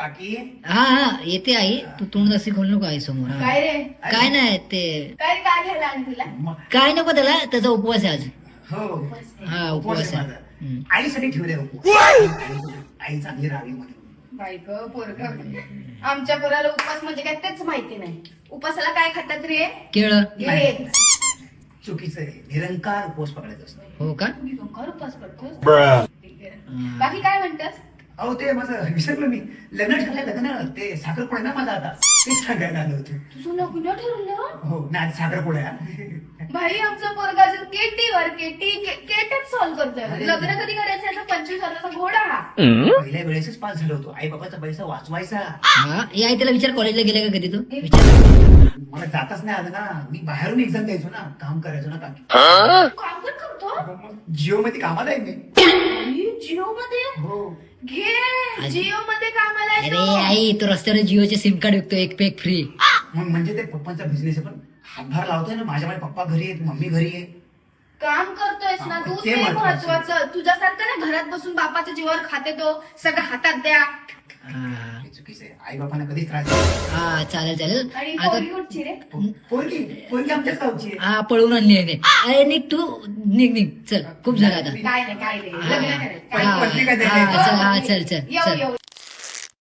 काकी हा येते आई, तू तोंड असे खोल नको आई समोर. हा. काय रे काय नाही ते, काय काय घ्यायला आणि तुला मग काय नको त्याला, त्याचा उपवास आहे आज. हो हा उपवास उपवास आहे आहे. माझा. आईसाठी ठेवले आई चांगली राहावी म्हणून. बायक पोरग आमच्या पोराला उपास म्हणजे काय तेच माहिती नाही. उपासाला काय खातात रे? केळं. हे चुकीचं आहे, निरंकार उपवास पकडायचा असतो. हो का? तुम्ही डोंगर उपास करतोस? हा. बाकी काय म्हणतेस? अहो ते माझं विसरलो मी, लग्न ठरलं लग्न, ते साखरपुडा ना माझा आता, तेच सांगायला आलो होतो. तुझं लग्न ठरलं? हो नाही साखरपुडा आहे. भाई आमचा पोरगा अजून केटीवर केटच सॉल्व करतोय. लग्न कधी करायचं याचा 25 वर्षाचा घोडा हा. पहिल्या वेळेसच पास झालो होतो, आई बाबाचा पैसा वाचवायचा. हा ये आई, त्याला विचार कॉलेजला गेला का कधी तू? विचार. मला जाताच नाही आलं ना, मी बाहेरून एक्झाम द्यायचो ना, काम करायचो ना काकी. तू काम पण करतो? जिओ मध्ये कामाला आहे मी. जिओ मध्ये? हो घे जिओ मध्ये कामाला आहे अरे तो. आई, तो रस्त्यावर जिओचे सिम कार्ड विकतो, एक पे एक फ्री. मग म्हणजे ते पप्पांचा बिझनेस आहे, पण हातभार लावतोय ना माझ्यामुळे. पप्पा घरी आहेत, मम्मी घरी आहे. काम करतोयस ना तू, ते ते महत्वाचं. महत्वाचं. तुझ्यासारखं ना घरात बसून बापाच्या जीवावर खाते तो, सगळं हातात द्या. हा हे चुकीचं आहे, आई बापांना कधीच त्रास देऊ हा, चालेल चालेल. आणि आता पोरगी कुठची रे? पोरगी पोरगी आमच्याच गावची आहे. हा पळवून आणली आहे. अरे निघ तू, निघ चल, खूप झालं आता. काय नाही काय नाही लग्न करायचं. हा, पत्रिका हा, द्यायला. चल, हा, चल, चल, येऊ चल. येऊ